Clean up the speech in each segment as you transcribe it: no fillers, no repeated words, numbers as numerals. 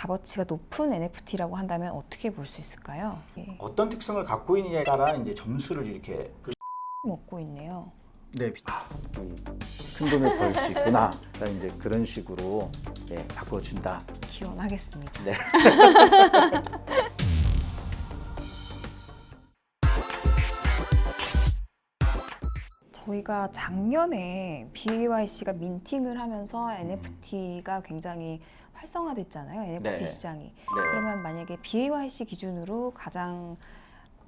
값어치가 높은 NFT라고 한다면 어떻게 볼 수 있을까요? 예, 어떤 특성을 갖고 있느냐에 따라 이제 점수를 이렇게 먹고 있네요. 네, 큰 돈을 벌 수 있구나. 이제 그런 식으로 바꿔준다. 기원하겠습니다. 네. 저희가 작년에 BAYC가 민팅을 하면서 NFT가 굉장히 활성화됐잖아요. NFT 네. 시장이. 네. 그러면 만약에 BAYC 기준으로 가장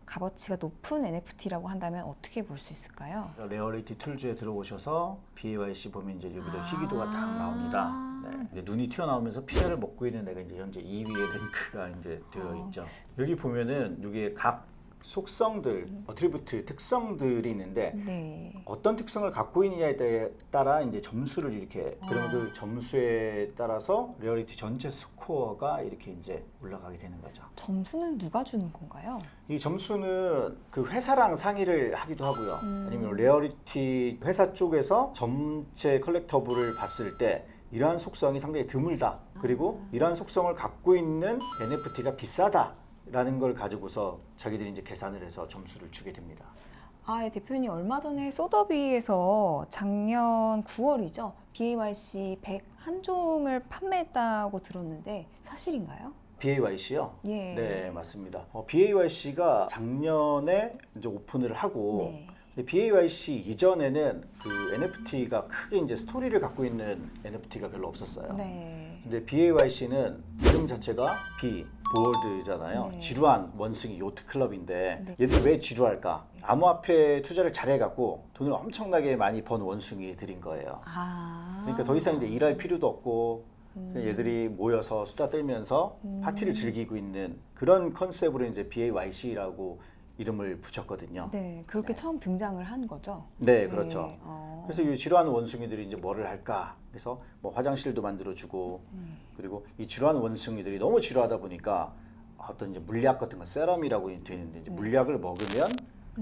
값어치가 높은 NFT라고 한다면 어떻게 볼 수 있을까요? 레어리티 툴즈에 들어오셔서 BAYC 보면 이제 여기도 아. 희귀도가 딱 나옵니다. 네. 이제 눈이 튀어나오면서 피해를 먹고 있는 애가 이제 현재 2위의 랭크가 이제 되어 있죠. 여기 보면은 여기에 각 속성들, 어트리뷰트 특성들이 있는데 네. 어떤 특성을 갖고 있느냐에 따라 이제 점수를 이렇게 그러면 그 점수에 따라서 레어리티 전체 스코어가 이렇게 이제 올라가게 되는 거죠. 점수는 누가 주는 건가요? 이 점수는 그 회사랑 상의를 하기도 하고요. 아니면 레어리티 회사 쪽에서 전체 컬렉터블을 봤을 때 이러한 속성이 상당히 드물다. 그리고 이러한 속성을 갖고 있는 NFT가 비싸다. 라는 걸 가지고서 자기들이 이제 계산을 해서 점수를 주게 됩니다. 아, 대표님 얼마 전에 소더비에서 작년 9월이죠. BAYC 101종을 판매했다고 들었는데 사실인가요? BAYC요? 예. 네, 맞습니다. BAYC가 작년에 이제 오픈을 하고 네. BAYC 이전에는 그 NFT가 크게 이제 스토리를 갖고 있는 NFT가 별로 없었어요. 네. 근데 BAYC는 이름 자체가 보월드잖아요. 네. 지루한 원숭이 요트 클럽인데 네. 얘들 왜 지루할까? 암호화폐 투자를 잘해갖고 돈을 엄청나게 많이 번 원숭이들인 거예요. 아. 그러니까 더 이상 이제 일할 필요도 없고 그냥 얘들이 모여서 수다 떨면서 파티를 즐기고 있는 그런 컨셉으로 이제 BAYC라고 이름을 붙였거든요. 네, 그렇게 처음 등장을 한 거죠. 네, 그렇죠. 네. 그래서 이 지루한 원숭이들이 이제 뭐를 할까? 그래서 뭐 화장실도 만들어주고 그리고 이 지루한 원숭이들이 너무 지루하다 보니까 어떤 이제 물약 같은 거 세럼이라고 돼 있는데 이제 물약을 먹으면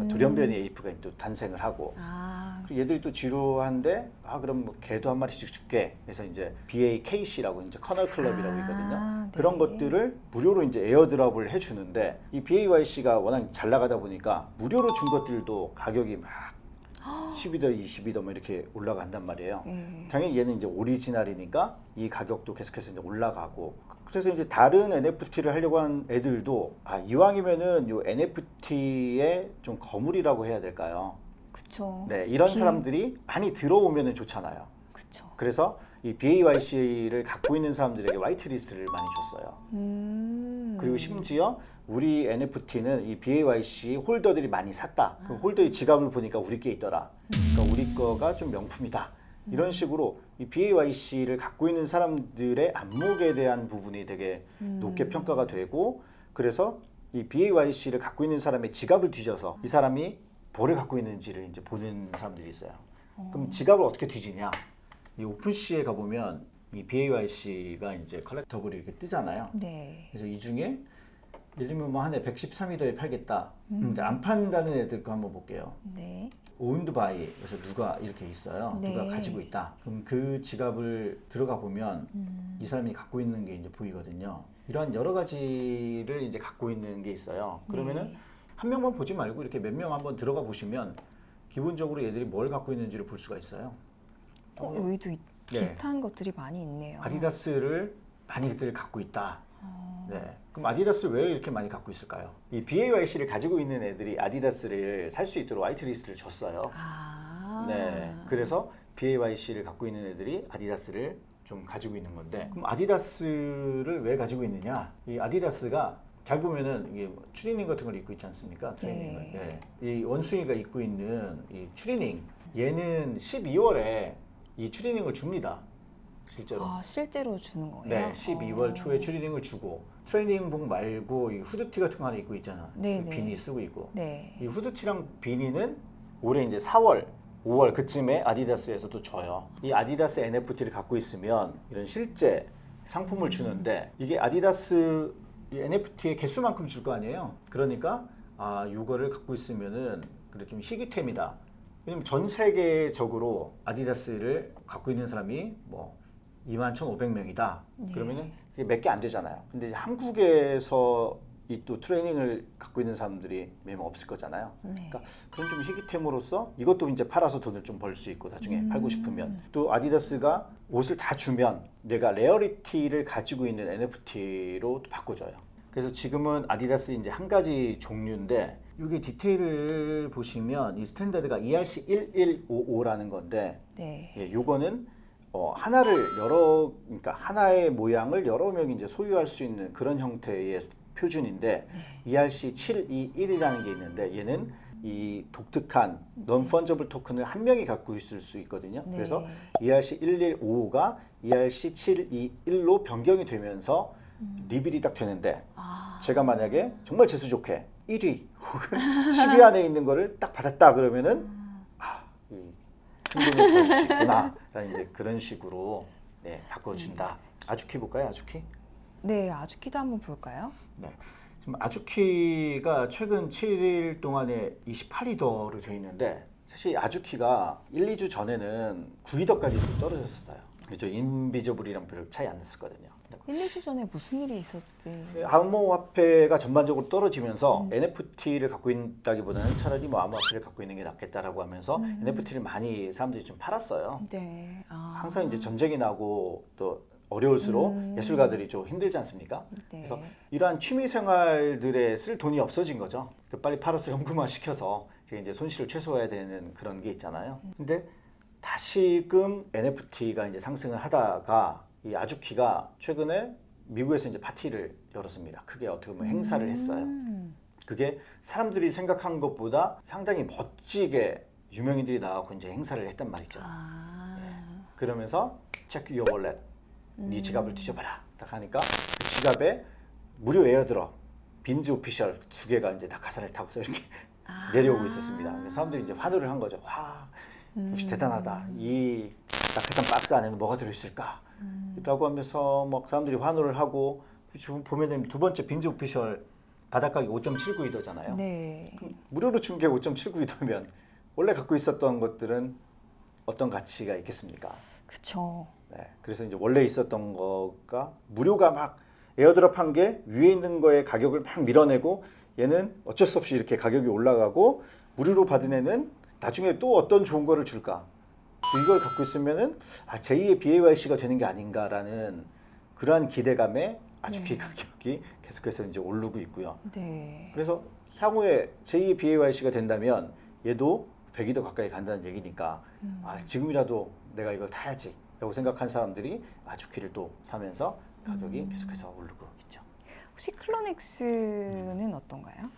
돌연변이 에이프가 또 탄생을 하고 아, 그리고 얘들이 또 지루한데 그럼 뭐 개도 한 마리씩 줄게. 그래서 이제 BAKC라고 이제 커널 클럽이라고 있거든요. 네. 그런 것들을 무료로 이제 에어드랍을 해주는데 이 BAYC가 워낙 잘 나가다 보니까 무료로 준 것들도 가격이 막 10이더 20이더 뭐 이렇게 올라간단 말이에요. 당연히 얘는 이제 오리지널이니까 이 가격도 계속해서 이제 올라가고 그래서 이제 다른 NFT를 하려고 한 애들도 이왕이면은 요 NFT의 좀 거물이라고 해야 될까요? 그쵸. 네, 이런 사람들이 많이 들어오면은 좋잖아요. 그쵸. 그래서 이 BAYC를 갖고 있는 사람들에게 화이트리스트를 많이 줬어요. 그리고 심지어 우리 NFT는 이 BAYC 홀더들이 많이 샀다. 그럼 홀더의 지갑을 보니까 우리 게 있더라. 그러니까 우리 거가 좀 명품이다. 이런 식으로 이 BAYC를 갖고 있는 사람들의 안목에 대한 부분이 되게 높게 평가가 되고 그래서 이 BAYC를 갖고 있는 사람의 지갑을 뒤져서 이 사람이 뭐를 갖고 있는지를 이제 보는 사람들이 있어요. 그럼 지갑을 어떻게 뒤지냐? 이 오픈시에 가보면 이 BAYC가 이제 컬렉터블이 이렇게 뜨잖아요. 네. 그래서 이 중에 예를 들면 뭐 한 해 113위더에 팔겠다. 근데 안 판다는 애들 거 한번 볼게요. 네. 오운드 바이 그래서 누가 이렇게 있어요. 네. 누가 가지고 있다. 그럼 그 지갑을 들어가 보면 이 사람이 갖고 있는 게 이제 보이거든요. 이러한 여러 가지를 이제 갖고 있는 게 있어요. 그러면은 한 명만 보지 말고 이렇게 몇 명 한번 들어가 보시면 기본적으로 얘들이 뭘 갖고 있는지를 볼 수가 있어요. 여기도 비슷한 것들이 많이 있네요. 아디다스를 많이들 갖고 있다. 네. 그럼 아디다스를 왜 이렇게 많이 갖고 있을까요? 이 BAYC를 가지고 있는 애들이 아디다스를 살 수 있도록 화이트리스트를 줬어요. 네. 그래서 BAYC를 갖고 있는 애들이 아디다스를 좀 가지고 있는 건데 그럼 아디다스를 왜 가지고 있느냐? 이 아디다스가 잘 보면은 이게 추리닝 같은 걸 입고 있지 않습니까? 트레이닝을. 네. 이 원숭이가 입고 있는 이 추리닝 얘는 12월에 이 추리닝을 줍니다. 실제로. 실제로 주는 거예요? 네, 12월 초에 추리닝을 주고 트레이닝복 말고 이 후드티 같은 거 하나 입고 있잖아. 네, 그 비니 쓰고 있고. 네. 이 후드티랑 비니는 올해 이제 4월, 5월 그쯤에 아디다스에서도 줘요. 이 아디다스 NFT를 갖고 있으면 이런 실제 상품을 주는데 이게 아디다스 이 NFT의 개수만큼 줄 거 아니에요. 그러니까 이거를 갖고 있으면은 그래 좀 희귀템이다. 왜냐면 전 세계적으로 아디다스를 갖고 있는 사람이 뭐 21,500명이다. 네. 그러면은 그게 몇 개 안 되잖아요. 근데 이제 한국에서 이 또 트레이닝을 갖고 있는 사람들이 몇 명 없을 거잖아요. 네. 그러니까 그런 좀 희귀템으로서 이것도 이제 팔아서 돈을 좀 벌 수 있고 나중에 팔고 싶으면 또 아디다스가 옷을 다 주면 내가 레어리티를 가지고 있는 NFT로 또 바꿔줘요. 그래서 지금은 아디다스 이제 한 가지 종류인데 이게 디테일을 보시면 이 스탠다드가 ERC1155라는 건데 네. 예, 요거는 그러니까 하나의 모양을 여러 명이 이제 소유할 수 있는 그런 형태의 표준인데 ERC721이라는 게 있는데 얘는 이 독특한 non-fungible 토큰을 한 명이 갖고 있을 수 있거든요. 네. 그래서 ERC1155가 ERC721로 변경이 되면서 리빌이 딱 되는데 제가 만약에 정말 재수 좋게 1위 혹은 10위 안에 있는 거를 딱 받았다 그러면은 큰 돈을 벌 수 있구나 라는 이제 그런 식으로 네, 바꿔준다. 아주키 볼까요? 아주키? 네, 아주키도 한번 볼까요? 네. 지금 아주키가 최근 7일 동안에 28위더로 되어 있는데 사실 아주키가 1, 2주 전에는 9위더까지 떨어졌어요. 그죠? 인비저블이랑 별 차이 안 났었거든요. 1, 2주 전에 무슨 일이 있었대? 암호화폐가 전반적으로 떨어지면서 NFT를 갖고 있다기보다는 차라리 뭐 암호화폐를 갖고 있는 게 낫겠다라고 하면서 NFT를 많이 사람들이 좀 팔았어요. 네. 항상 이제 전쟁이 나고 또 어려울수록 예술가들이 좀 힘들지 않습니까? 네. 그래서 이러한 취미 생활들에 쓸 돈이 없어진 거죠. 빨리 팔아서 현금화 시켜서 이제 손실을 최소화해야 되는 그런 게 있잖아요. 근데 다시금 NFT가 이제 상승을 하다가 이 아주키가 최근에 미국에서 이제 파티를 열었습니다. 크게 어떻게 보면 행사를 했어요. 그게 사람들이 생각한 것보다 상당히 멋지게 유명인들이 나와서 이제 행사를 했단 말이죠. 그러면서 check your wallet, 네 지갑을 뒤져봐라. 딱 하니까 그 지갑에 무료 에어드롭, 빈즈 오피셜 2개가 이제 낙하산을 타고서 이렇게 내려오고 있었습니다. 그래서 사람들이 이제 환호를 한 거죠. 와, 역시 대단하다. 이 낙하산 박스 안에는 뭐가 들어있을까? 라고 하면서 막 사람들이 환호를 하고 지금 보면은 두 번째 빈즈 오피셜 바닷가격이 5.79이더잖아요. 네. 무료로 준 게 5.79이더면 원래 갖고 있었던 것들은 어떤 가치가 있겠습니까? 그쵸. 네, 그래서 이제 원래 있었던 거가 무료가 막 에어드롭 한 게 위에 있는 거에 가격을 막 밀어내고 얘는 어쩔 수 없이 이렇게 가격이 올라가고 무료로 받은 애는 나중에 또 어떤 좋은 거를 줄까? 이걸 갖고 있으면은 제2의 BAYC가 되는 게 아닌가라는 그러한 기대감에 아주키 가격이 계속해서 이제 오르고 있고요. 네. 그래서 향후에 제2의 BAYC가 된다면 얘도 100위도 가까이 간다는 얘기니까 지금이라도 내가 이걸 타야지 라고 생각한 사람들이 아주키를 또 사면서 가격이 계속해서 오르고 있죠. 혹시 클론엑스는 어떤가요?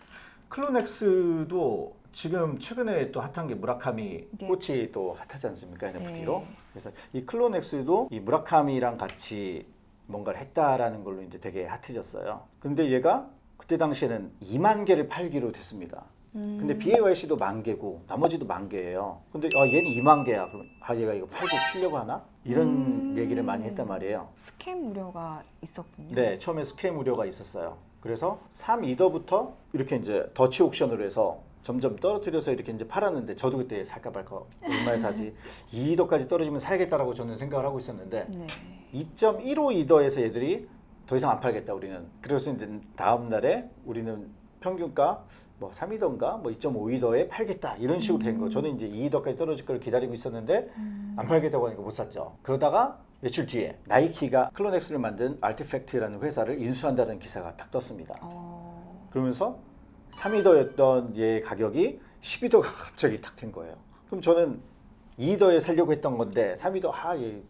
클론엑스도 지금 최근에 또 핫한 게 무라카미 네. 꽃이 또 핫하지 않습니까? NFT로. 네. 그래서 이 클론엑스도 이 무라카미랑 같이 뭔가를 했다라는 걸로 이제 되게 핫해졌어요. 근데 얘가 그때 당시에는 2만 개를 팔기로 됐습니다. 근데 BAYC도 10,000개고 나머지도 10,000개예요. 근데 얘는 2만 개야. 그러면 얘가 이거 팔고 튀려고 하나? 이런 얘기를 많이 했단 말이에요. 스캠 우려가 있었군요. 네, 처음에 스캠 우려가 있었어요. 그래서 3이더부터 이렇게 이제 더치 옥션으로 해서 점점 떨어뜨려서 이렇게 이제 팔았는데 저도 그때 살까 말까 얼마에 사지 2이더까지 떨어지면 사야겠다라고 저는 생각을 하고 있었는데 네. 2.15이더에서 얘들이 더 이상 안 팔겠다 우리는. 그래서 이제 다음 날에 우리는 평균가 뭐 3이더인가 뭐 2.5이더에 팔겠다 이런 식으로 된 거. 저는 이제 2이더까지 떨어질 걸 기다리고 있었는데 안 팔겠다고 하니까 못 샀죠. 그러다가 며칠 뒤에 나이키가 클론엑스를 만든 알티팩트라는 회사를 인수한다는 기사가 딱 떴습니다. 그러면서 3이더였던 얘 가격이 10이더가 갑자기 딱 된 거예요. 그럼 저는 2이더에 살려고 했던 건데 3이더 얘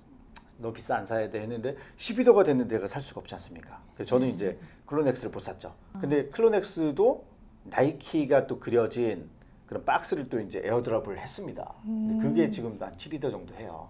너무 비싸 안 사야 돼 했는데 12도가 됐는데 내가 살 수가 없지 않습니까? 그래서 저는 이제 클론엑스를 못 샀죠. 근데 클론엑스도 나이키가 또 그려진 그런 박스를 또 이제 에어드롭을 했습니다. 근데 그게 지금 한 7위더 정도 해요.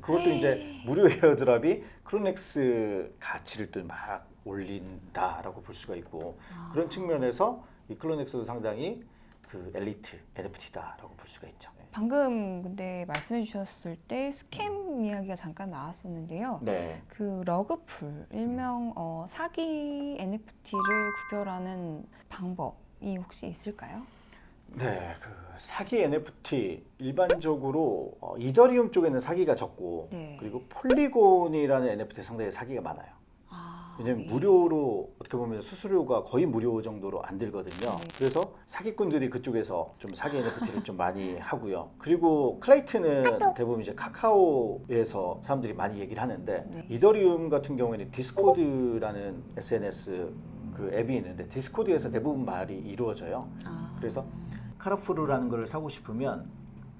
그것도 이제 무료 에어드롭이 클론엑스 가치를 또 막 올린다라고 볼 수가 있고 그런 측면에서 이 클론엑스도 상당히 그 엘리트 NFT다라고 볼 수가 있죠. 방금 근데 말씀해 주셨을 때 스캠 이야기가 잠깐 나왔었는데요. 네. 그 러그풀, 일명 사기 NFT를 구별하는 방법이 혹시 있을까요? 네, 그 사기 NFT 일반적으로 이더리움 쪽에는 사기가 적고 네. 그리고 폴리곤이라는 NFT 상당히 사기가 많아요. 왜냐면 네. 무료로 어떻게 보면 수수료가 거의 무료 정도로 안 들거든요. 네. 그래서 사기꾼들이 그쪽에서 좀 사기 NFT를 좀 많이 하고요. 그리고 클레이트는 대부분 이제 카카오에서 사람들이 많이 얘기를 하는데 네. 이더리움 같은 경우에는 디스코드라는 SNS 그 앱이 있는데 디스코드에서 대부분 말이 이루어져요. 그래서 카라푸르라는 걸 사고 싶으면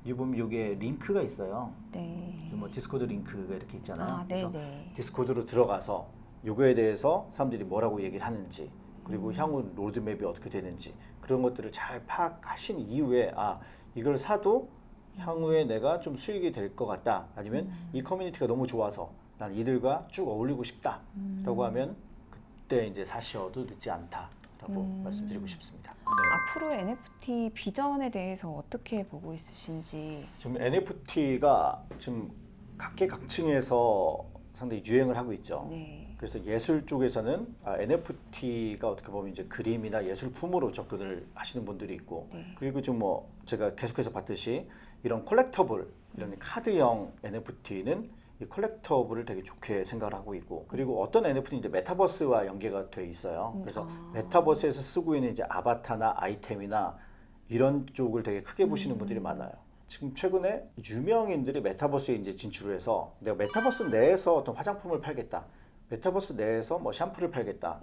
이 보면 이게 링크가 있어요. 네. 뭐 디스코드 링크가 이렇게 있잖아요. 네, 그래서 네. 디스코드로 들어가서 요거에 대해서 사람들이 뭐라고 얘기를 하는지 그리고 향후 로드맵이 어떻게 되는지 그런 것들을 잘 파악하신 이후에 이걸 사도 향후에 내가 좀 수익이 될 것 같다 아니면 이 커뮤니티가 너무 좋아서 난 이들과 쭉 어울리고 싶다라고 하면 그때 이제 사셔도 늦지 않다라고 말씀드리고 싶습니다. 앞으로의 NFT 비전에 대해서 어떻게 보고 있으신지. 지금 NFT가 지금 각계각층에서 상당히 유행을 하고 있죠. 네. 그래서 예술 쪽에서는 NFT가 어떻게 보면 이제 그림이나 예술품으로 접근을 하시는 분들이 있고, 네. 그리고 좀 뭐 제가 계속해서 봤듯이 이런 콜렉터블, 이런 카드형 NFT는 이 콜렉터블을 되게 좋게 생각을 하고 있고, 그리고 어떤 NFT는 이제 메타버스와 연계가 돼 있어요. 그래서 메타버스에서 쓰고 있는 이제 아바타나 아이템이나 이런 쪽을 되게 크게 보시는 분들이 많아요. 지금 최근에 유명인들이 메타버스에 이제 진출을 해서 내가 메타버스 내에서 어떤 화장품을 팔겠다. 메타버스 내에서 뭐 샴푸를 팔겠다.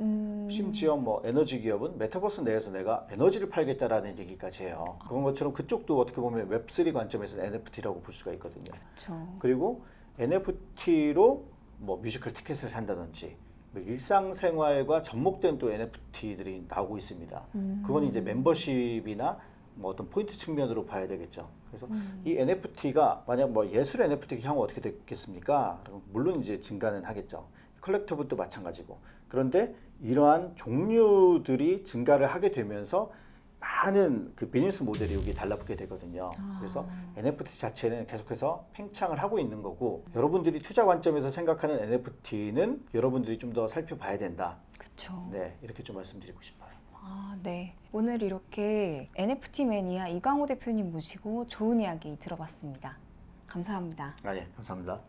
심지어 뭐 에너지 기업은 메타버스 내에서 내가 에너지를 팔겠다라는 얘기까지 해요. 그런 것처럼 그쪽도 어떻게 보면 웹3 관점에서 NFT라고 볼 수가 있거든요. 그렇죠. 그리고 NFT로 뭐 뮤지컬 티켓을 산다든지 뭐 일상생활과 접목된 또 NFT들이 나오고 있습니다. 그건 이제 멤버십이나 뭐 어떤 포인트 측면으로 봐야 되겠죠. 그래서 이 NFT가 만약 뭐 예술 NFT 향후 어떻게 되겠습니까? 물론 이제 증가는 하겠죠. 컬렉터블도 마찬가지고. 그런데 이러한 종류들이 증가를 하게 되면서 많은 그 비즈니스 모델이 여기 달라붙게 되거든요. 그래서 NFT 자체는 계속해서 팽창을 하고 있는 거고, 여러분들이 투자 관점에서 생각하는 NFT는 여러분들이 좀 더 살펴봐야 된다. 그렇죠. 네, 이렇게 좀 말씀드리고 싶어요. 네. 오늘 이렇게 NFT 매니아 이광호 대표님 모시고 좋은 이야기 들어봤습니다. 감사합니다. 예, 감사합니다.